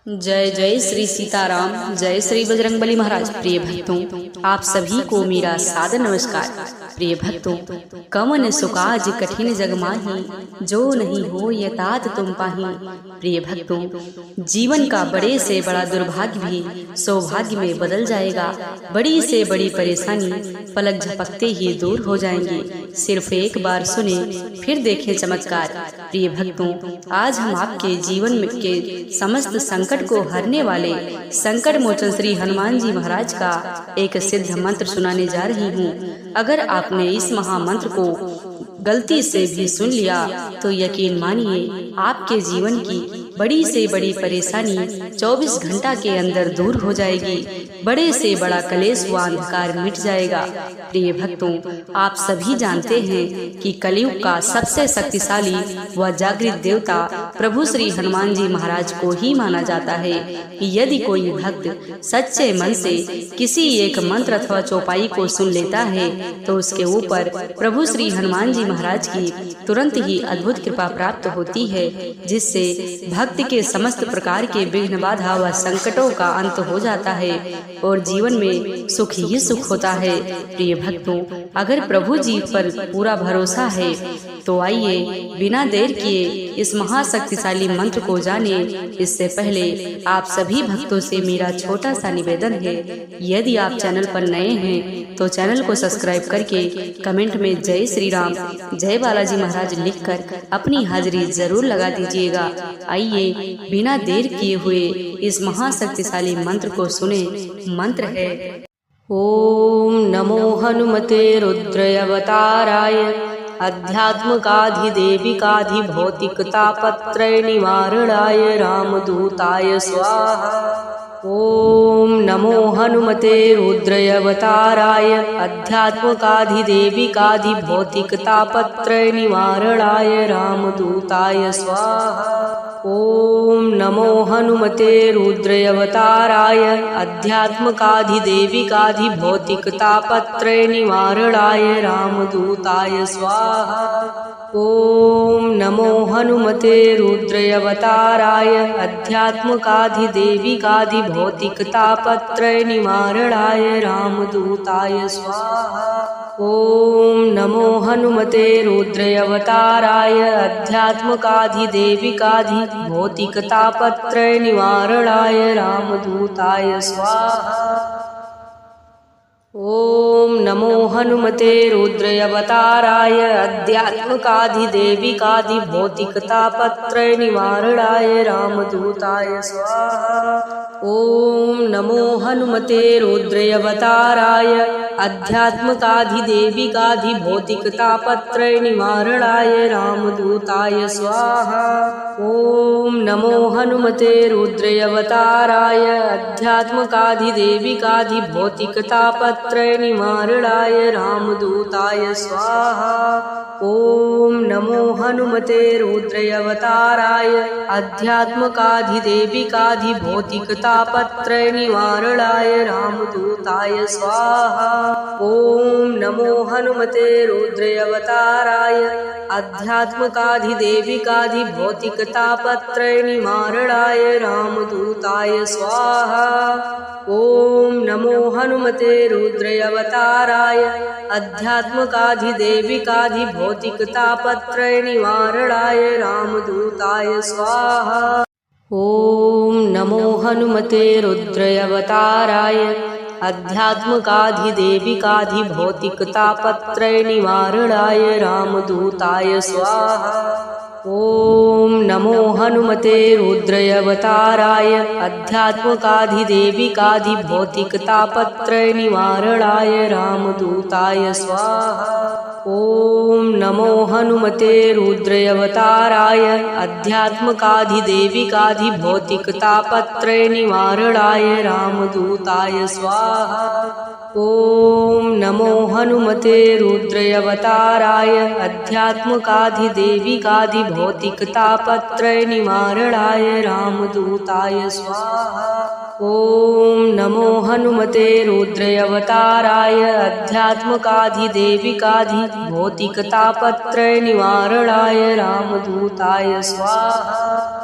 जय जय श्री सीताराम, जय श्री बजरंगबली महाराज। प्रिय भक्तों, आप सभी को मेरा सादर नमस्कार। प्रिय भक्तों, कवन सुकाज कठिन जग माही, जो नहीं हो यतात तुम पाही। प्रिय भक्तों, जीवन का बड़े से बड़ा दुर्भाग्य भी सौभाग्य में बदल जाएगा। बड़ी से बड़ी परेशानी पलक झपकते ही दूर हो जाएंगी। सिर्फ एक बार सुने फिर देखें चमत्कार। प्रिय भक्तों, आज हम आपके जीवन में के समस्त संकट को हरने वाले संकट मोचन श्री हनुमान जी महाराज का एक सिद्ध मंत्र सुनाने जा रही हूँ। अगर आपने इस महामंत्र को गलती से भी सुन लिया तो यकीन मानिए आपके जीवन की बड़ी से बड़ी परेशानी 24 घंटा के अंदर दूर हो जाएगी। बड़े से बड़ा कलेश व अंधकार मिट जाएगा। प्रिय भक्तों, आप सभी जानते हैं कि कलयुग का सबसे शक्तिशाली व जागृत देवता प्रभु श्री हनुमान जी महाराज को ही माना जाता है। यदि कोई भक्त सच्चे मन से किसी एक मंत्र अथवा चौपाई को सुन लेता है तो उसके ऊपर प्रभु श्री हनुमान जी महाराज की तुरंत ही अद्भुत कृपा प्राप्त होती है, जिससे भक्त के समस्त प्रकार के विघ्न बाधा व संकटों का अंत हो जाता है और जीवन में सुख ही सुख होता है। प्रिय भक्तों, अगर प्रभु जी पर पूरा भरोसा है तो आइए बिना देर किए इस महाशक्तिशाली मंत्र को जाने। इससे पहले आप सभी भक्तों से मेरा छोटा सा निवेदन है, यदि आप चैनल पर नए हैं तो चैनल को सब्सक्राइब करके कमेंट में जय श्री राम, जय बालाजी महाराज लिखकर अपनी हाजिरी जरूर लगा दीजिएगा। आइए बिना देर किए हुए इस महाशक्तिशाली मंत्र को सुने। मंत्र है ओम नमो हनुमते रुद्रयवताराय अध्यात्मकाधिदेविकाधि भौतिकतापत्रय निवारणाय रामदूताय स्वाहा। ओम नमो हनुमते रुद्रयवताराय अध्यात्मकाधिदेविकाधि भौतिकतापत्रय निवारणाय रामदूताय स्वाहा। ओम नमो हनुमते रुद्रयवताराय अध्यात्मकाधिदेविकाधि भौतिकतापत्रय निवारणाय रामदूताय स्वाहा। ओम नमो हनुमते रुद्रयवताराय अध्यात्मकाधिदेविकाधि भौतिकतापत्रय निवारणाय रामदूताय स्वाहा। ओम नमो हनुमते रुद्रयवताराय अध्यात्मकाधिदेविकाधि भौतिकतापत्रय निवारणाय रामदूताय स्वाहा। ओम नमो हनुमते रुद्रयवताराय अध्यात्मकाधिदेविकाधि भौतिकतापत्रय निवारणाय रामदूताय स्वाहा। ओम नमो हनुमते रुद्रयवताराय अध्यात्मकाधिदेविकाधि भौतिकतापत्रय निवारणाय रामदूताय स्वाहा। ओम नमो हनुमते रुद्रयवताराय अध्यात्मकाधिदेविकाधि भौतिकतापत्रय निवारणाय रामदूताय स्वाहा। ओम नमो हनुमते रुद्रयवताराय अध्यात्मकाधिदेविकाधि भौतिकतापत्रय निवारणाय रामदूताय स्वाहा। ओम नमो हनुमते रुद्रयवताराय अध्यात्मकाधिदेविकाधि भौतिकतापत्रय निवारणाय रामदूताय स्वाहा। ओम नमो हनुमते रुद्रयवताराय अध्यात्मकाधिदेविकाधि भौतिकतापत्रय निवारणाय रामदूताय स्वाहा। ओम नमो हनुमते रुद्रयवताराय अध्यात्मकाधिदेविकाधि भौतिकतापत्रय निवारणाय रामदूताय स्वाहा। ओम नमो हनुमते रुद्रयवताराय अध्यात्मकाधिदेविकाधि भौतिकतापत्रय निवारणाय रामदूताय स्वाहा। ओम नमो हनुमते रुद्रयवताराय अध्यात्मकाधिदेविकाधि भौतिकतापत्रय निवारणाय रामदूताय स्वाहा। ओम नमो हनुमते रुद्रयवताराय अध्यात्मकाधिदेविकाधि भौतिकतापत्रय निवारणाय रामदूताय स्वाहा। ओम नमो हनुमते रुद्रयवताराय अध्यात्मकाधिदेविकाधि भौतिकतापत्रय निवारणाय रामदूताय स्वाहा।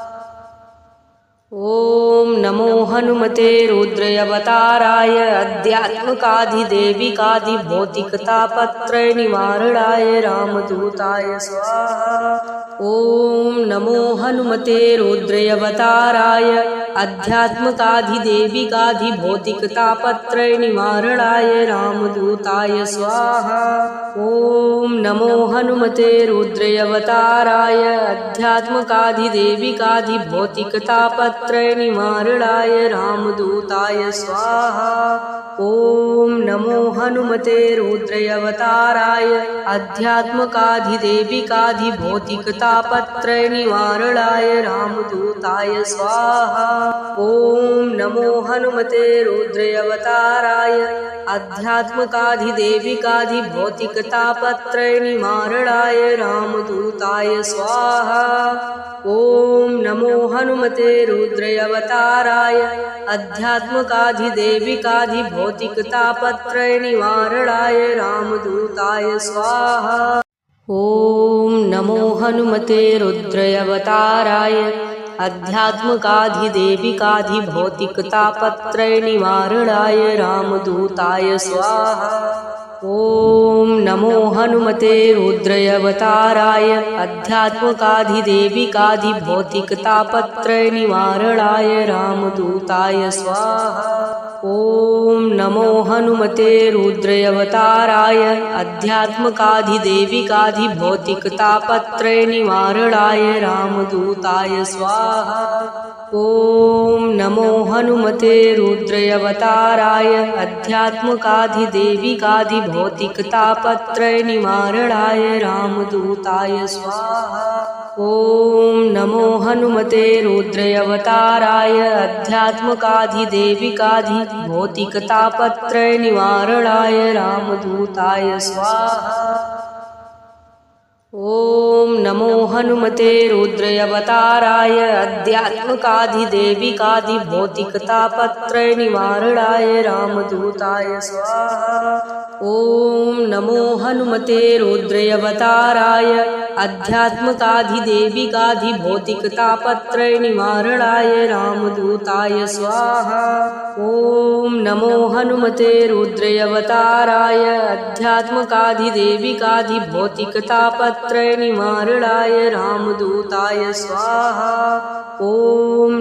ओम नमो हनुमते रुद्रावताराय अध्यात्मकाधिदेविकाधिभौतिकतापत्रयनिवारणाय रामदूताय स्वाहा। ॐ नमो हनुमते रुद्रावताराय अध्यात्मकाधिदेविकाधिभौतिकतापत्रयनिवारणाय रामदूताय स्वाहा। ॐ नमो हनुमते रुद्रावताराय अध्यात्मकाधिदेविकाधिभौतिकतापत्रयनिवारणाय रामदूताय स्वाहा। ॐ नमो हनुमते रुद्रावताराय अध्यात्मकाधिदेविकाधिभौतिकतापत्रयनिवारणाय रामदूताय स्वाहा। ॐ नमो हनुमते रुद्रावताराय अध्यात्मकाधिदेविकाधिभौतिकतापत्रयनिवारणाय रामदूताय स्वाहा। ॐ नमो हनुमते रुद्रावताराय अध्यात्मकाधिदेविकाधिभौतिकतापत्रयनिवारणाय रामदूताय स्वाहा। ॐ नमो हनुमते रुद्रावताराय अध्यात्मकाधिदेविकाधिभौतिकतापत्रयनिवारणाय रामदूताय स्वाहा। ॐ नमो हनुमते रुद्रावताराय अध्यात्मकाधिदेविकाधिभौतिकतापत्रयनिवारणाय रामदूताय स्वाहा। ॐ नमो हनुमते रुद्रावताराय अध्यात्मकाधिदेविकाधिभौतिकतापत्रयनिवारणाय रामदूताय स्वाहा। ॐ नमो हनुमते रुद्रावताराय अध्यात्मकाधिदेविकाधिभौतिकतापत्रयनिवारणाय रामदूताय स्वाहा। ॐ नमो हनुमते रुद्रावताराय अध्यात्मकाधिदेविकाधिभौतिकतापत्रयनिवारणाय रामदूताय स्वाहा। ॐ नमो हनुमते रुद्रावताराय अध्यात्मकाधिदेविकाधिभौतिकतापत्रयनिवारणाय रामदूताय स्वाहा। ॐ नमो हनुमते रुद्रावताराय अध्यात्मकाधिदेविकाधिभौतिकतापत्रयनिवारणाय रामदूताय स्वाहा। ॐ नमो हनुमते रुद्रावताराय अध्यात्मकाधिदेविकाधिभौतिकतापत्रयनिवारणाय रामदूताय स्वाहा। ॐ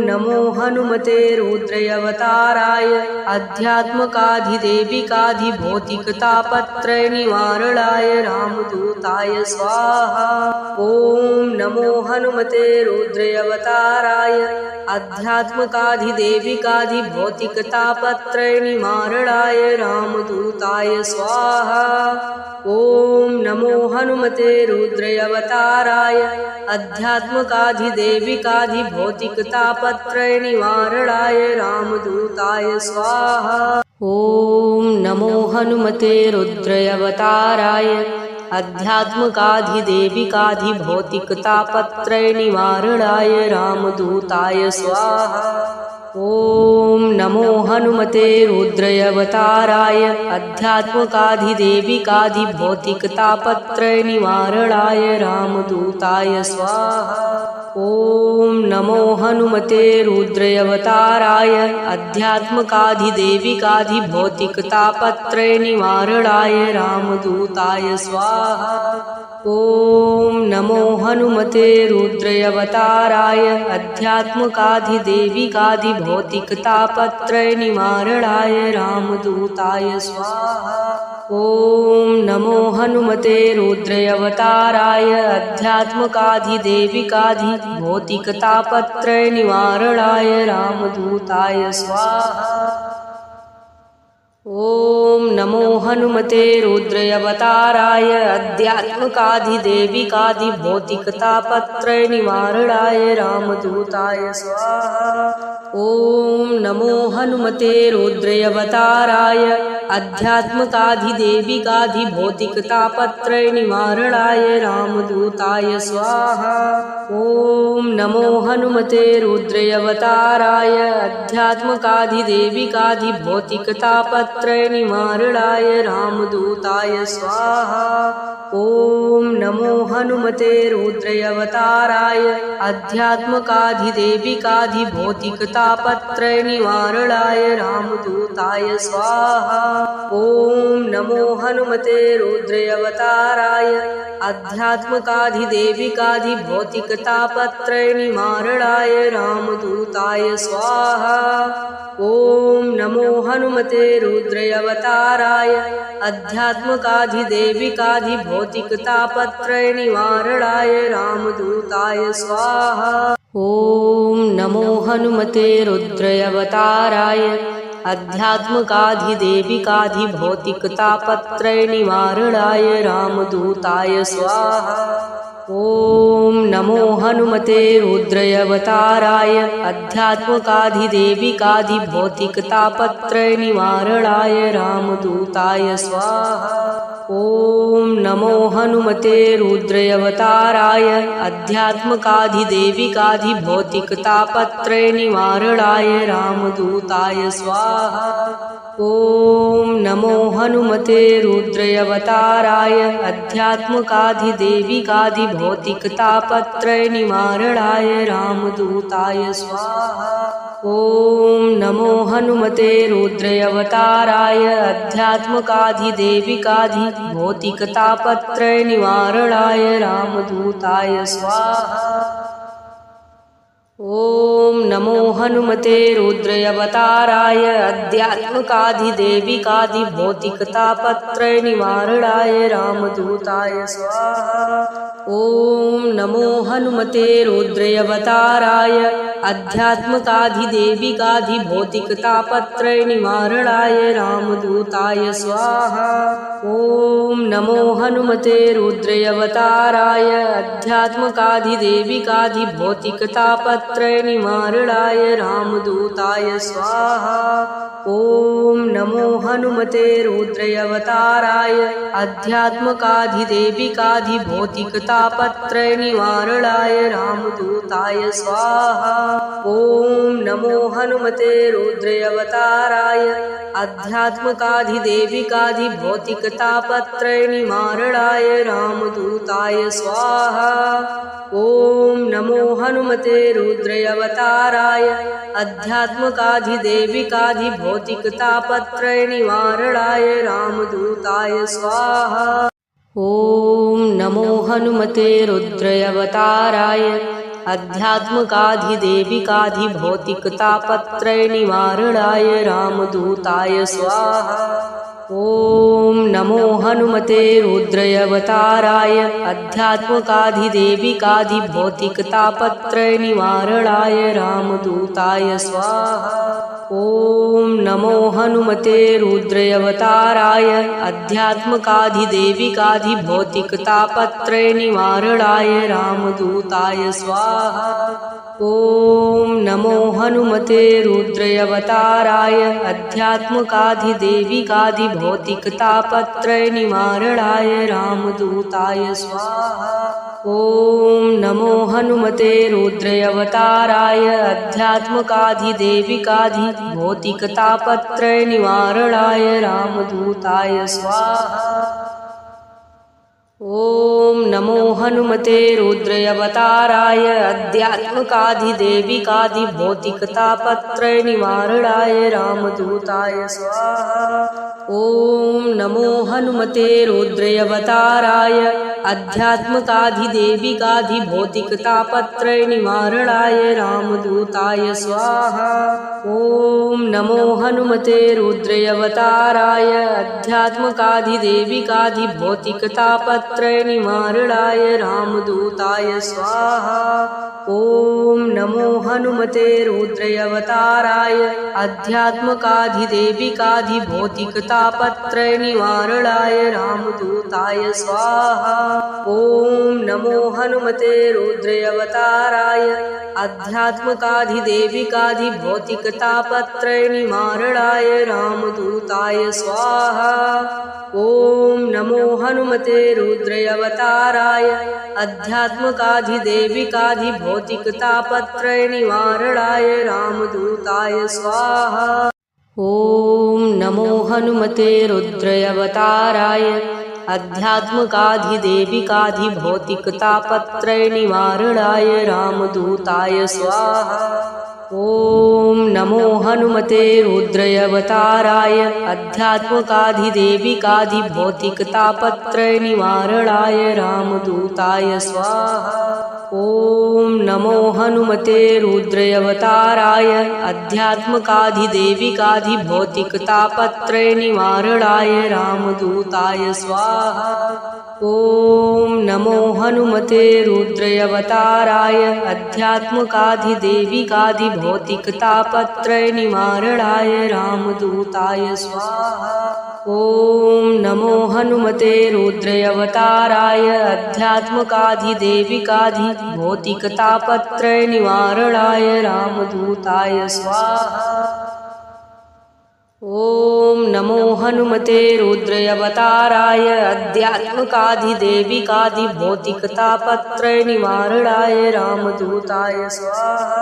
नमो हनुमते रुद्रावताराय अध्यात्मकाधिदेविकाधिभौतिकतापत्रयनिवारणाय रामदूताय स्वाहा। ॐ नमो हनुमते रुद्रावताराय अध्यात्मकाधिदेविकाधिभौतिकतापत्रयनिवारणाय रामदूताय स्वाहा। ॐ नमो हनुमते रुद्रावताराय अध्यात्मकाधिदेविकाधिभौतिकतापत्रयनिवारणाय रामदूताय स्वाहा। ॐ नमो हनुमते रुद्रावताराय अध्यात्मकाधिदेविकाधिभौतिकतापत्रयनिवारणाय रामदूताय स्वाहा। ॐ नमो हनुमते रुद्रावताराय अध्यात्मकाधिदेविकाधिभौतिकतापत्रयनिवारणाय रामदूताय स्वाहा। ॐ नमो हनुमते रुद्रावताराय अध्यात्मकाधिदेविकाधिभौतिकतापत्रयनिवारणाय रामदूताय स्वाहा। ॐ नमो हनुमते रुद्रावताराय अध्यात्मकाधिदेविकाधिभौतिकतापत्रयनिवारणाय रामदूताय स्वाहा। ॐ नमो हनुमते रुद्रावताराय अध्यात्मकाधिदेविकाधिभौतिकतापत्रयनिवारणाय रामदूताय स्वाहा। ॐ नमो हनुमते रुद्रावताराय अध्यात्मकाधिदेविकाधिभौतिकतापत्रयनिवारणाय रामदूताय स्वाहा। ॐ नमो हनुमते रुद्रावताराय अध्यात्मकाधिदेविकाधिभौतिकतापत्रयनिवारणाय रामदूताय स्वाहा। ॐ नमो हनुमते रुद्रावताराय अध्यात्मकाधिदेविकाधिभौतिकतापत्रयनिवारणाय रामदूताय स्वाहा। ॐ नमो हनुमते रुद्रावताराय आध्यात्मकाधिदेविकाधिभौतिकतापत्रयनिवारणाय रामदूताय स्वाहा। ॐ नमो हनुमते रुद्रावताराय आध्यात्मकाधिदेविकाधिभौतिकतापत्रयनिवारणाय रामदूताय स्वाहा। ॐ नमो हनुमते रुद्रावताराय आध्यात्मकाधिदेविकाधिभौतिकतापत्रयनिवारणाय रामदूताय स्वाहा। ॐ नमो हनुमते रुद्रावताराय आध्यात्मकाधिदेविकाधिभौतिकतापत्रयनिवारणाय रामदूताय स्वाहा। ॐ नमो हनुमते रुद्रावताराय आध्यात्मकाधिदेविकाधिभौतिकतापत्रयनिवारणाय रामदूताय स्वाहा। ॐ नमो हनुमते रुद्रावताराय आध्यात्मकाधिदेविकाधिभौतिकतापत्रयनिवारणाय रामदूताय स्वाहा। ॐ नमो हनुमते रुद्रावताराय आध्यात्मकाधिदेविकाधिभौतिकतापत्रयनिवारणाय रामदूताय स्वाहा। ॐ नमो हनुमते रुद्रावताराय आध्यात्मकाधिदेविकाधिभौतिकतापत्रयनिवारणाय रामदूताय स्वाहा। ॐ नमो हनुमते रुद्रावताराय आध्यात्मकाधिदेविकाधिभौतिकतापत्रयनिवारणाय रामदूताय स्वाहा। ॐ नमो हनुमते रुद्रावताराय आध्यात्मकाधिदेविकाधिभौतिकतापत्रयनिवारणाय रामदूताय स्वाहा। ॐ नमो हनुमते रुद्रावताराय आध्यात्मकाधिदेविकाधिभौतिकतापत्रयनिवारणाय रामदूताय स्वाहा। ॐ नमो हनुमते रुद्रावताराय आध्यात्मकाधिदेविकाधिभौतिकतापत्रयनिवारणाय रामदूताय स्वाहा। ॐ नमो हनुमते रुद्रावताराय आध्यात्मकाधिदेविकाधिभौतिकतापत्रयनिवारणाय रामदूताय स्वाहा। ॐ नमो हनुमते रुद्रावताराय आध्यात्मकाधिदेविकाधिभौतिकतापत्रयनिवारणाय रामदूताय स्वाहा। ॐ नमो हनुमते रुद्रावताराय आध्यात्मकाधिदेविकाधिभौतिकतापत्रयनिवारणाय रामदूताय स्वाहा। ॐ नमो हनुमते रुद्रावताराय आध्यात्मकाधिदेविकाधिभौतिकतापत्रयनिवारणाय रामदूताय स्वाहा। ॐ नमो हनुमते रुद्रावताराय आध्यात्मकाधिदेविकाधिभौतिकतापत्रयनिवारणाय रामदूताय स्वाहा। ॐ नमो हनुमते रुद्रावताराय आध्यात्मकाधिदेविकाधिभौतिकतापत्रयनिवारणाय रामदूताय स्वाहा। ॐ नमो हनुमते रुद्रावताराय आध्यात्मकाधिदेविकाधिभौतिकतापत्रयनिवारणाय रामदूताय स्वाहा। ॐ नमो हनुमते रुद्रावताराय आध्यात्मकाधिदेविकाधिभौतिकतापत्रयनिवारणाय रामदूताय स्वाहा। ॐ नमो हनुमते रुद्रावताराय आध्यात्मकाधिदेविकाधिभौतिकतापत्रयनिवारणाय रामदूताय स्वाहा। ॐ नमो हनुमते रुद्रावताराय आध्यात्मकाधिदेविकाधिभौतिकतापत्रयनिवारणाय रामदूताय स्वाहा। ॐ नमो हनुमते रुद्रावताराय आध्यात्मकाधिदेविकाधिभौतिकतापत्रयनिवारणाय रामदूताय स्वाहा। ॐ नमो हनुमते रुद्रावताराय आध्यात्मकाधिदेविकाधिभौतिकतापत्रयनिवारणाय रामदूताय स्वाहा। ॐ नमो हनुमते रुद्रावताराय आध्यात्मकाधिदेविकाधिभौतिकतापत्रयनिवारणाय रामदूताय स्वाहा। ॐ नमो हनुमते रुद्रावताराय अध्यात्मकाधिदेविकाधिभौतिकतापत्रयनिवारणाय रामदूताय स्वाहा। ॐ नमो हनुमते रुद्रावताराय अध्यात्मकाधिदेविकाधिभौतिकतापत्रयनिवारणाय रामदूताय स्वाहा। ॐ नमो हनुमते रुद्रावताराय अध्यात्मकाधिदेविकाधिभौतिकतापत्रयनिवारणाय रामदूताय स्वाहा। ॐ नमो हनुमते रुद्रावताराय अध्यात्मकाधिदेविकाधिभौतिकतापत्रयनिवारणाय रामदूताय स्वाहा। ॐ नमो हनुमते रुद्रावताराय अध्यात्मकाधिदेविकाधिभौतिकतापत्रयनिवारणाय रामदूताय स्वाहा। ॐ नमो हनुमते रुद्रावताराय अध्यात्मकाधिदेविकाधिभौतिकतापत्रयनिवारणाय रामदूताय स्वाहा।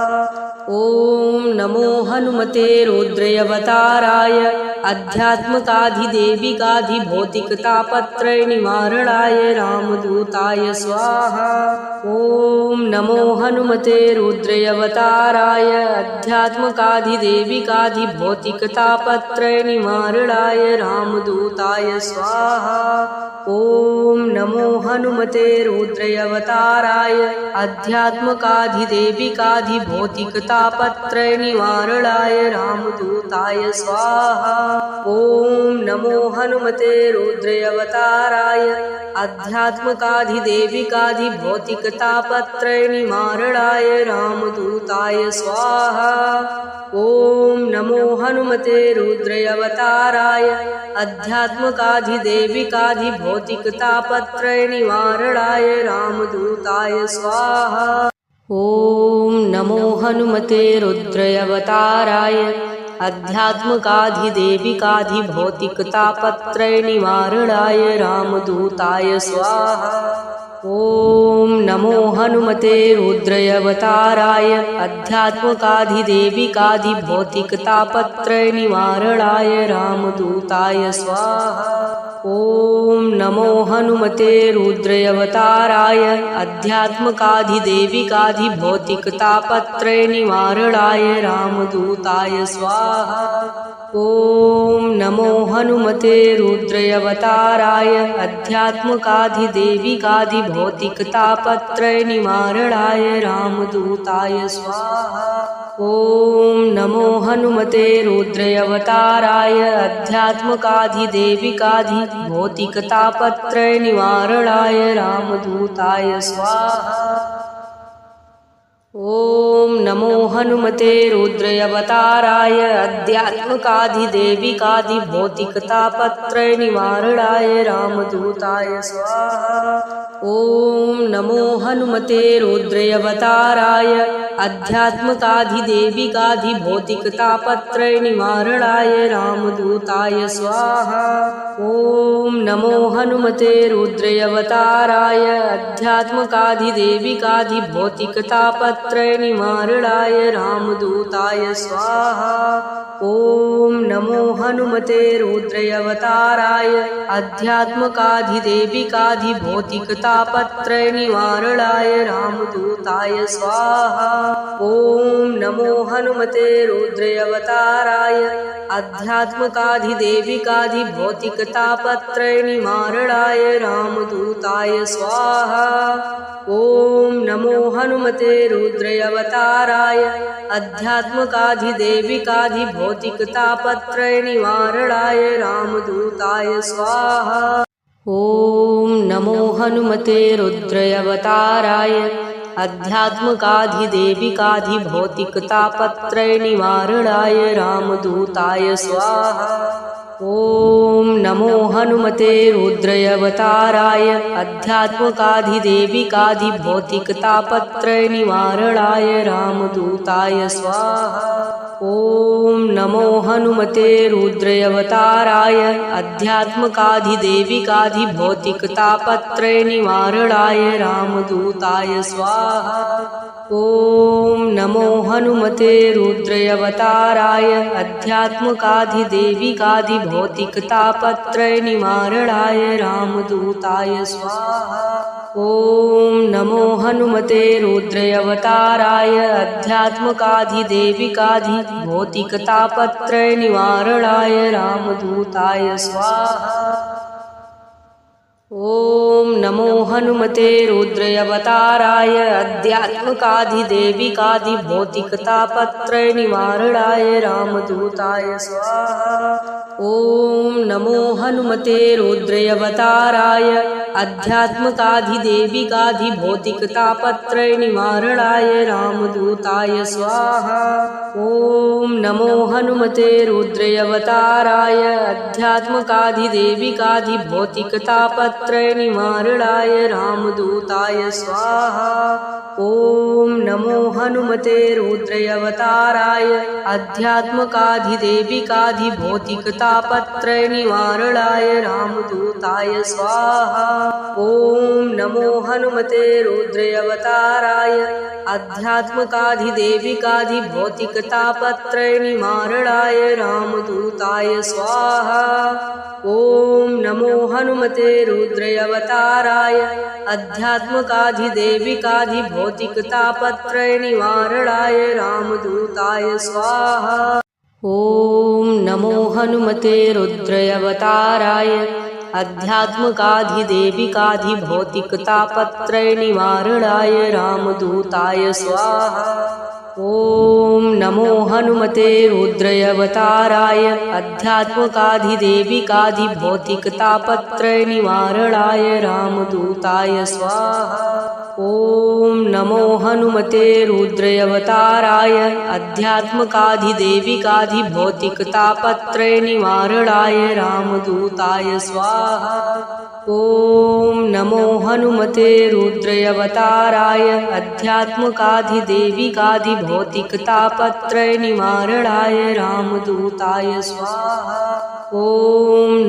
ॐ नमो हनुमते रुद्रावताराय अध्यात्मकाधिदेविकाधिभौतिकतापत्रयनिवारणाय रामदूताय स्वाहा। ॐ नमो हनुमते रुद्रावताराय अध्यात्मकाधिदेविकाधिभौतिकतापत्रयनिवारणाय रामदूताय स्वाहा। ॐ नमो हनुमते रुद्रावताराय अध्यात्मकाधिदेविकाधिभौतिकतापत्रयनिवारणाय रामदूताय स्वाहा। ॐ नमो हनुमते रुद्रावताराय अध्यात्मकाधिदेविकाधिभौतिकतापत्रयनिवारणाय रामदूताय स्वाहा। ॐ नमो हनुमते रुद्रावताराय अध्यात्मकाधिदेविकाधिभौतिकतापत्रयनिवारणाय रामदूताय स्वाहा। ॐ नमो हनुमते रुद्रावताराय अध्यात्मकाधिदेविकाधिभौतिकतापत्रयनिवारणाय रामदूताय स्वाहा। ॐ नमो हनुमते रुद्रावताराय अध्यात्मकाधिदेविकाधिभौतिकतापत्रयनिवारणाय रामदूताय स्वाहा। ॐ नमो हनुमते रुद्रावताराय अध्यात्मकाधिदेविकाधिभौतिकतापत्रयनिवारणाय रामदूताय स्वाहा। ॐ नमो हनुमते रुद्रावताराय अध्यात्मकाधिदेविकाधिभौतिकतापत्रयनिवारणाय रामदूताय स्वाहा। ॐ नमो हनुमते रुद्रावताराय अध्यात्मकाधिदेविकाधिभौतिकतापत्रयनिवारणाय रामदूताय स्वाहा। ॐ नमो हनुमते रुद्रावताराय अध्यात्मकाधिदेविकाधिभौतिकतापत्रयनिवारणाय रामदूताय स्वाहा। ॐ नमो हनुमते रुद्रावताराय अध्यात्मकाधिदेविकाधिभौतिकतापत्रयनिवारणाय रामदूताय स्वाहा। ॐ नमो हनुमते रुद्रावताराय अध्यात्मकाधिदेविकाधिभौतिकतापत्रयनिवारणाय रामदूताय स्वाहा। ॐ नमो हनुमते रुद्रावताराय अध्यात्मकाधिदेविकाधिभौतिकतापत्रयनिवारणाय रामदूताय स्वाहा। ॐ नमो हनुमते रुद्रावताराय अध्यात्मकाधिदेविकाधिभौतिकतापत्रयनिवारणाय रामदूताय स्वाहा। ॐ नमो हनुमते रुद्रावताराय अध्यात्मकाधिदेविकाधिभौतिकतापत्रयनिवारणाय रामदूताय स्वाहा। ॐ नमो हनुमते रुद्रावताराय अध्यात्मकाधिदेविकाधिभौतिकतापत्रयनिवारणाय रामदूताय स्वाहा। ॐ नमो हनुमते रुद्रावताराय अध्यात्मकाधिदेविकाधिभौतिकतापत्रयनिवारणाय रामदूताय स्वाहा। ॐ नमो हनुमते रुद्रावताराय अध्यात्मकाधिदेविकाधिभौतिकतापत्रय निवारणाय रामदूताय स्वाहा। ॐ नमो हनुमते रुद्रावताराय अध्यात्मकाधिदेविकाधिभौतिकतापत्रय निवारणाय रामदूताय स्वाहा। ॐ नमो हनुमते रुद्रावताराय अध्यात्मकाधिदेविकाधिभौतिकतापत्रय निवारणाय रामदूताय स्वाहा। ॐ नमो हनुमते रुद्रावताराय अध्यात्मकाधिदेविकाधिभौतिकतापत्रय निवारणाय रामदूताय स्वाहा। ॐ नमो हनुमते रुद्रावताराय अध्यात्मकाधिदेविकाधिभौतिकतापत्रय निवारणाय रामदूताय स्वाहा। ॐ नमो हनुमते रुद्रावताराय अध्यात्मकाधिदेविकाधिभौतिकतापत्रय निवारणाय रामदूताय स्वाहा। ॐ नमो हनुमते रुद्रावताराय अध्यात्मकाधिदेविकाधिभौतिकतापत्रय निवारणाय रामदूताय स्वाहा। ॐ नमो हनुमते रुद्रावताराय अध्यात्मकाधिदेविकाधिभौतिकतापत्रय निवारणाय रामदूताय स्वाहा। ॐ नमो हनुमते रुद्रावताराय अध्यात्मकाधिदेविकाधिभौतिकतापत्रय निवारणाय रामदूताय स्वाहा। ॐ नमो हनुमते रुद्रावताराय अध्यात्मकाधिदेविकाधिभौतिकतापत्रय निवारणाय रामदूताय स्वाहा। ॐ नमो हनुमते रुद्रावताराय अध्यात्मकाधिदेविकाधिभौतिकतापत्रय निवारणाय रामदूताय स्वाहा। ॐ नमो हनुमते रुद्रावताराय अध्यात्मकाधिदेविकाधिभौतिकतापत्रय निवारणाय रामदूताय स्वाहा। ॐ नमो हनुमते रुद्रावताराय अध्यात्मकाधिदेविकाधिभौतिकतापत्रय निवारणाय रामदूताय स्वाहा। ॐ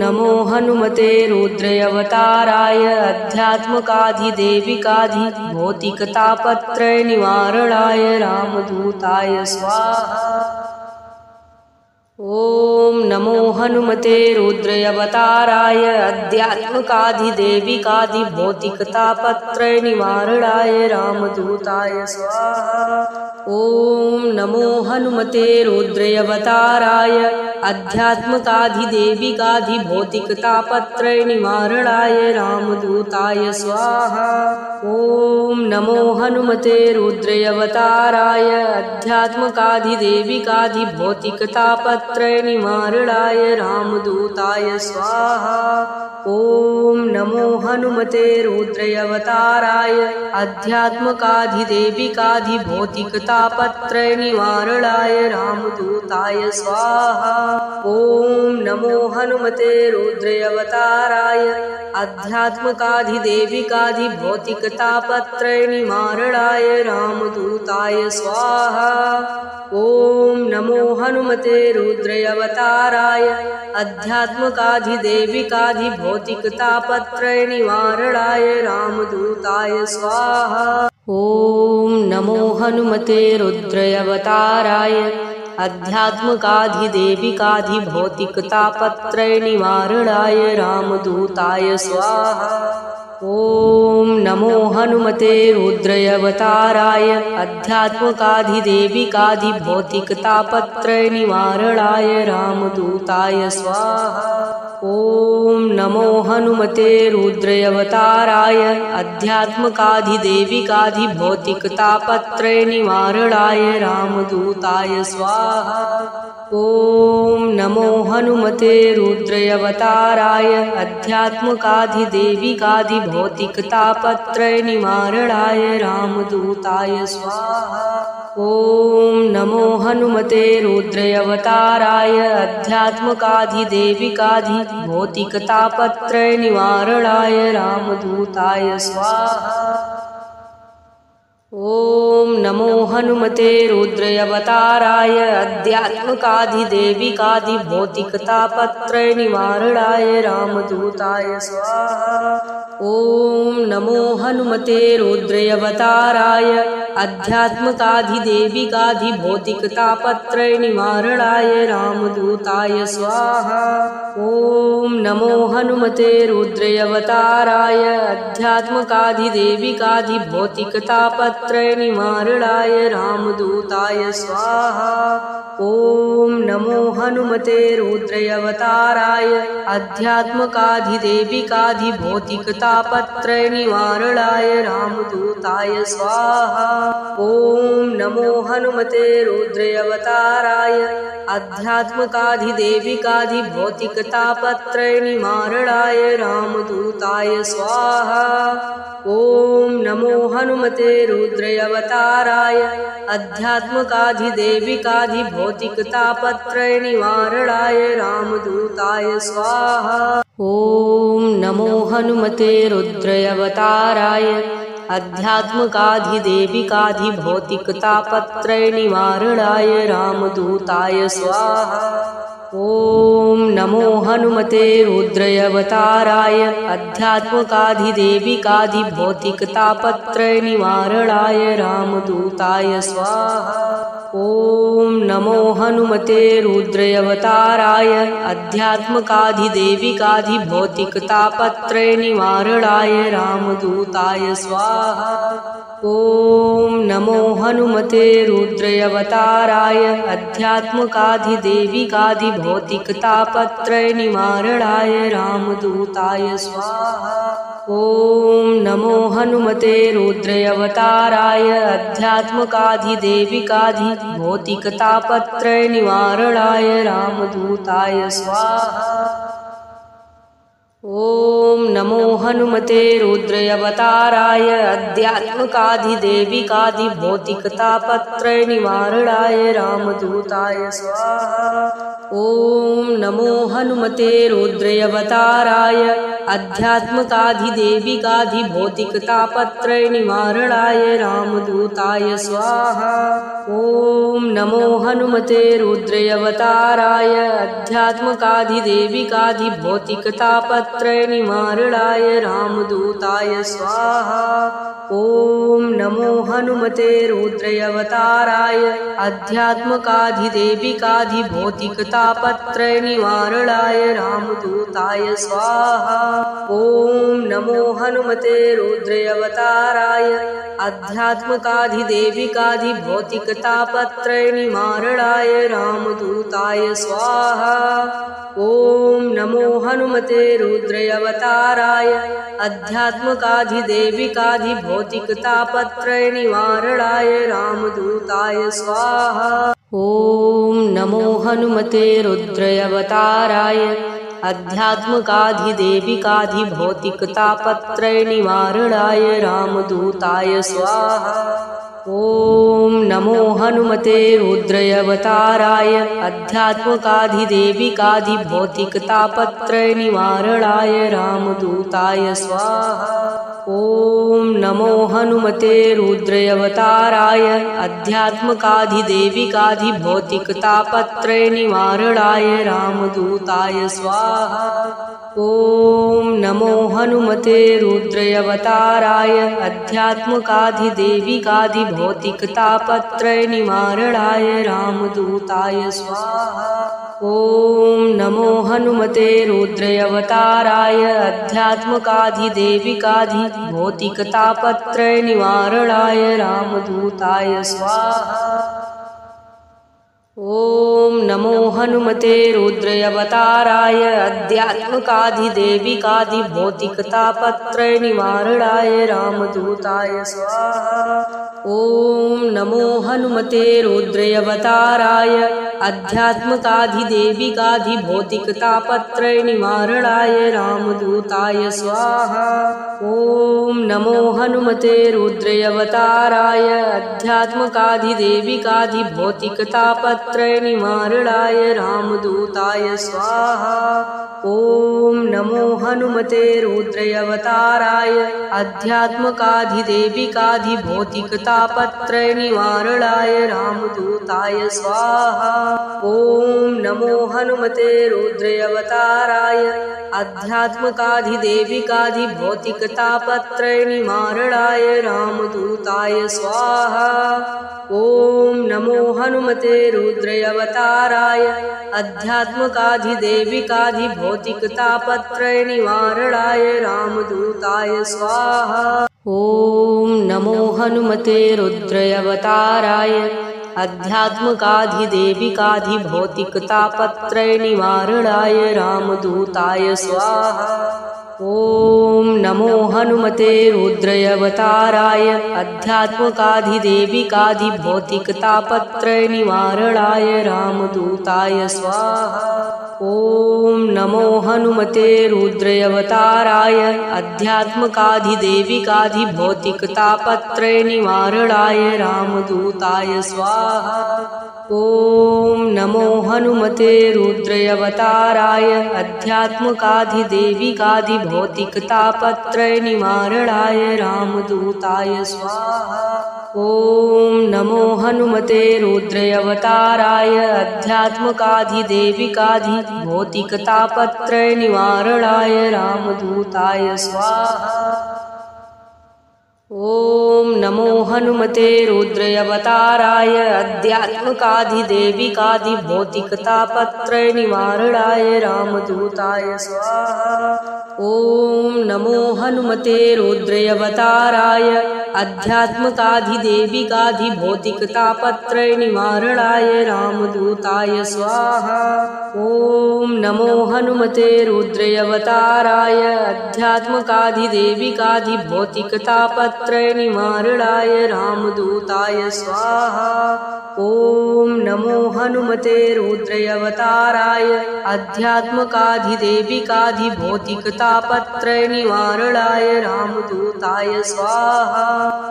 नमो हनुमते रुद्रावताराय अध्यात्मकाधिदेविकाधिभौतिकतापत्रय निवारणाय रामदूताय स्वाहा। ॐ नमो हनुमते रुद्रावताराय अध्यात्मकाधिदेविकाधिभौतिकतापत्रय निवारणाय रामदूताय स्वाहा। ॐ नमो हनुमते रुद्रावताराय अध्यात्मकाधिदेविकाधिभौतिकतापत्रय निवारणाय रामदूताय स्वाहा। ॐ नमो हनुमते रुद्रावताराय अध्यात्मकाधिदेविकाधिभौतिकतापत्रय निवारणाय रामदूताय स्वाहा। ॐ नमो हनुमते रुद्रावताराय अध्यात्मकाधिदेविकाधिभौतिकतापत्रय निवारणाय रामदूताय स्वाहा। ॐ नमो हनुमते रुद्रावताराय अध्यात्मकाधिदेविकाधिभौतिकतापत्रय निवारणाय रामदूताय स्वाहा। ॐ नमो हनुमते रुद्रावताराय अध्यात्मकाधिदेविकाधिभौतिकतापत्रय निवारणाय रामदूताय स्वाहा। ॐ नमो हनुमते रुद्रावताराय अध्यात्मकाधिदेविकाधिभौतिकतापत्रय निवारणाय रामदूताय स्वाहा। ॐ नमो हनुमते रुद्रावताराय अध्यात्मकाधिदेविकाधिभौतिकतापत्रय निवारणाय रामदूताय स्वाहा। ॐ नमो हनुमते रुद्रावताराय अध्यात्मकाधिदेविकाधिभौतिकतापत्रय निवारणाय रामदूताय स्वाहा। ॐ नमो हनुमते रुद्रावताराय अध्यात्मकाधिदेविकाधिभौतिकतापत्रय निवारणाय रामदूताय स्वाहा। ॐ नमो हनुमते रुद्रावताराय अध्यात्मकाधिदेविकाधिभौतिकतापत्रय निवारणाय रामदूताय स्वाहा। ॐ नमो हनुमते रुद्रावताराय अध्यात्मकाधिदेविकाधिभौतिकतापत्रयनिवारणाय रामदूताय स्वाहा। ॐ नमो हनुमते रुद्रावताराय अध्यात्मकाधिदेविकाधिभौतिकतापत्रयनिवारणाय रामदूताय स्वाहा। ॐ नमो हनुमते रुद्रावताराय अध्यात्मकाधिदेविकाधिभौतिकतापत्रयनिवारणाय रामदूताय स्वाहा। ॐ नमो हनुमते रुद्रावताराय अध्यात्मकाधिदेविकाधिभौतिकतापत्रयनिवारणाय रामदूताय स्वाहा। ॐ नमो हनुमते रुद्रावताराय अध्यात्मकाधिदेविकाधिभौतिकतापत्रयनिवारणाय रामदूताय स्वाहा। ॐ नमो हनुमते रुद्रावताराय अध्यात्मकाधिदेविकाधिभौतिकतापत्रयनिवारणाय रामदूताय स्वाहा। ॐ नमो हनुमते रुद्रावताराय अध्यात्मकाधिदेविकाधिभौतिकतापत्रयनिवारणाय रामदूताय स्वाहा। ॐ नमो हनुमते रुद्रावताराय अध्यात्मकाधिदेविकाधिभौतिकतापत्रयनिवारणाय रामदूताय स्वाहा। ॐ नमो हनुमते रुद्रावताराय अध्यात्मकाधिदेविकाधिभौतिकतापत्रयनिवारणाय रामदूताय स्वाहा। ॐ नमो हनुमते रुद्रावताराय अध्यात्मकाधिदेविकाधिभौतिकतापत्रयनिवारणाय रामदूताय स्वाहा। ॐ नमो हनुमते रुद्रावताराय अध्यात्मकाधिदेविकाधिभौतिकतापत्रयनिवारणाय रामदूताय स्वाहा। ॐ नमो हनुमते रुद्रावताराय अध्यात्मकाधिदेविकाधिभौतिकतापत्रयनिवारणाय रामदूताय स्वाहा। ॐ नमो हनुमते रुद्रावताराय अध्यात्मकाधिदेविकाधिभौतिकतापत्रयनिवारणाय रामदूताय स्वाहा। ॐ नमो हनुमते रुद्रावताराय अध्यात्मकाधिदेविकाधिभौतिकतापत्रयनिवारणाय रामदूताय स्वाहा। ॐ नमो हनुमते रुद्रावताराय अध्यात्मकाधिदेविकाधिभौतिकतापत्रयनिवारणाय रामदूताय स्वाहा। ॐ नमो हनुमते रुद्रावताराय अध्यात्मकाधिदेविकाधिभौतिकतापत्रयनिवारणाय रामदूताय स्वाहा। ॐ नमो हनुमते रुद्रावताराय अध्यात्मकाधिदेविकाधिभौतिकतापत्रयनिवारणाय रामदूताय स्वाहा। ॐ नमो हनुमते रुद्रावताराय अध्यात्मकाधिदेविकाधिभौतिकतापत्रयनिवारणाय रामदूताय स्वाहा। ॐ नमो हनुमते रुद्रावताराय अध्यात्मकाधिदेविकाधिभौतिकतापत्रयनिवारणाय रामदूताय स्वाहा। ॐ नमो हनुमते रुद्रावताराय अध्यात्मकाधिदेविकाधिभौतिकतापत्रयनिवारणाय रामदूताय स्वाहा। ॐ नमो हनुमते रुद्रावताराय अध्यात्मकाधिदेविकाधिभौतिकतापत्रयनिवारणाय रामदूताय स्वाहा। ॐ नमो हनुमते रुद्रावताराय अध्यात्मकाधिदेविकाधिभौतिकतापत्रयनिवारणाय रामदूताय स्वाहा। ॐ नमो हनुमते रुद्रावताराय अध्यात्मकाधिदेविकाधिभौतिकतापत्रयनिवारणाय रामदूताय स्वाहा। ॐ नमो हनुमते रुद्रावताराय अध्यात्मकाधिदेविकाधिभौतिकतापत्रयनिवारणाय रामदूताय स्वाहा। ॐ नमो हनुमते रुद्रावताराय अध्यात्मकाधिदेविकाधिभौतिकतापत्रयनिवारणाय रामदूताय स्वाहा। ॐ नमो हनुमते रुद्रावताराय अध्यात्मकाधिदेविकाधिभौतिकतापत्रयनिवारणाय भौतिकतापत्रय निवारणाय रामदूताय स्वाहा। ओम नमो हनुमते रुद्रावताराय आध्यात्मिकाधिदेविकाधिभौतिकतापत्रय निवारणाय रामदूताय स्वाहा। ओम नमो हनुमते रुद्रावताराय आध्यात्मिकाधिदेविकाधिभौतिकतापत्रय निवारणाय रामदूताय स्वाहा। ओम नमो हनुमते रुद्रावताराय आध्यात्मिकाधिदेविकाधिभौतिकतापत्रय निवारणाय रामदूताय स्वाहा। ओम नमो हनुमते रुद्रावताराय आध्यात्मिकाधिदेविकाधिभौतिकतापत्रय निवारणाय रामदूताय स्वाहा। ओम नमो हनुमते रुद्रावताराय आध्यात्मिकाधिदेविकाधिभौतिकतापत्रय निवारणाय रामदूताय स्वाहा। ओम नमो हनुमते रुद्रावताराय आध्यात्मिकाधिदेविकाधिभौतिकतापत्रय निवारणाय रामदूताय स्वाहा। ओम नमो हनुमते रुद्रावताराय आध्यात्मिकाधिदेविकाधिभौतिकतापत्रय निवारणाय रामदूताय स्वाहा। ओम नमो हनुमते रुद्रावताराय आध्यात्मिकाधिदेविकाधिभौतिकतापत्रय निवारणाय रामदूताय स्वाहा। ओम नमो हनुमते रुद्रावताराय आध्यात्मिकाधिदेविकाधिभौतिकतापत्रय निवारणाय रामदूताय स्वाहा। ओम नमो हनुमते रुद्रावताराय आध्यात्मिकाधिदेविकाधिभौतिकतापत्रय निवारणाय रामदूताय स्वाहा। ओम नमो हनुमते रुद्रावताराय आध्यात्मिकाधिदेविकाधिभौतिकतापत्रय निवारणाय रामदूताय स्वाहा।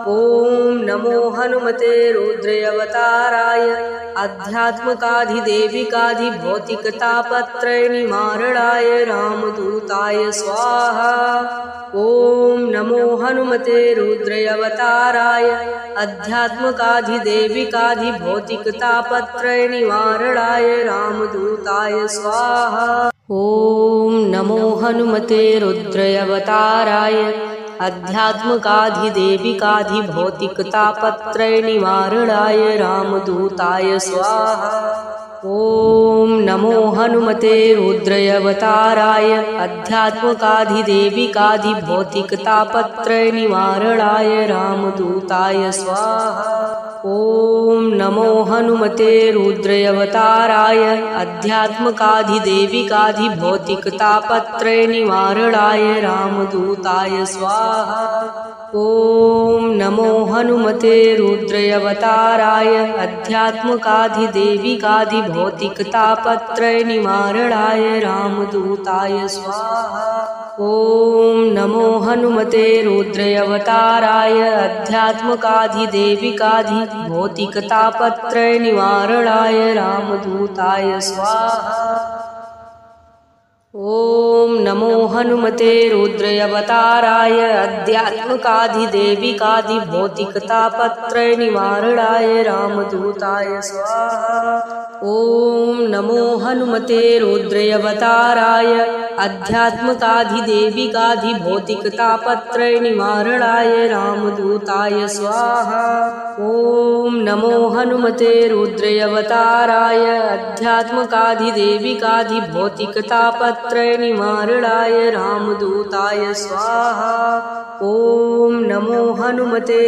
ओम नमो हनुमते रुद्रावताराय आध्यात्मिकाधिदेविकाधिभौतिकतापत्रय निवारणाय रामदूताय स्वाहा। ओम नमो हनुमते रुद्रावताराय आध्यात्मिकाधिदेविकाधिभौतिकतापत्रय निवारणाय रामदूताय स्वाहा। ओम नमो हनुमते रुद्रावताराय आध्यात्मिकाधिदेविकाधिभौतिकतापत्रय निवारणाय रामदूताय स्वाहा। ओम नमो हनुमते रुद्रावताराय आध्यात्मिकाधिदेविकाधिभौतिकतापत्रय निवारणाय रामदूताय स्वाहा। ओम नमो हनुमते रुद्रावताराय आध्यात्मिकाधिदेविकाधिभौतिकतापत्रय निवारणाय रामदूताय स्वाहा। ओम नमो हनुमते रुद्रावताराय आध्यात्मिकाधिदेविकाधिभौतिकतापत्रय निवारणाय रामदूताय स्वाहा। ओम नमो हनुमते रुद्रावताराय आध्यात्मिकाधिदेविकाधिभौतिकतापत्रय निवारणाय रामदूताय स्वाहा। ओम नमो हनुमते रुद्रावताराय आध्यात्मिकाधिदेविकाधिभौतिकतापत्रय निवारणाय रामदूताय स्वाहा। ओम नमो हनुमते रुद्रावताराय आध्यात्मिकाधिदेविकाधिभौतिकतापत्रय निवारणाय रामदूताय स्वाहा। ओम नमो हनुमते रुद्रावताराय आध्यात्मिकाधिदेविकाधिभौतिकतापत्रय निवारणाय रामदूताय स्वाहा। ओम नमो हनुमते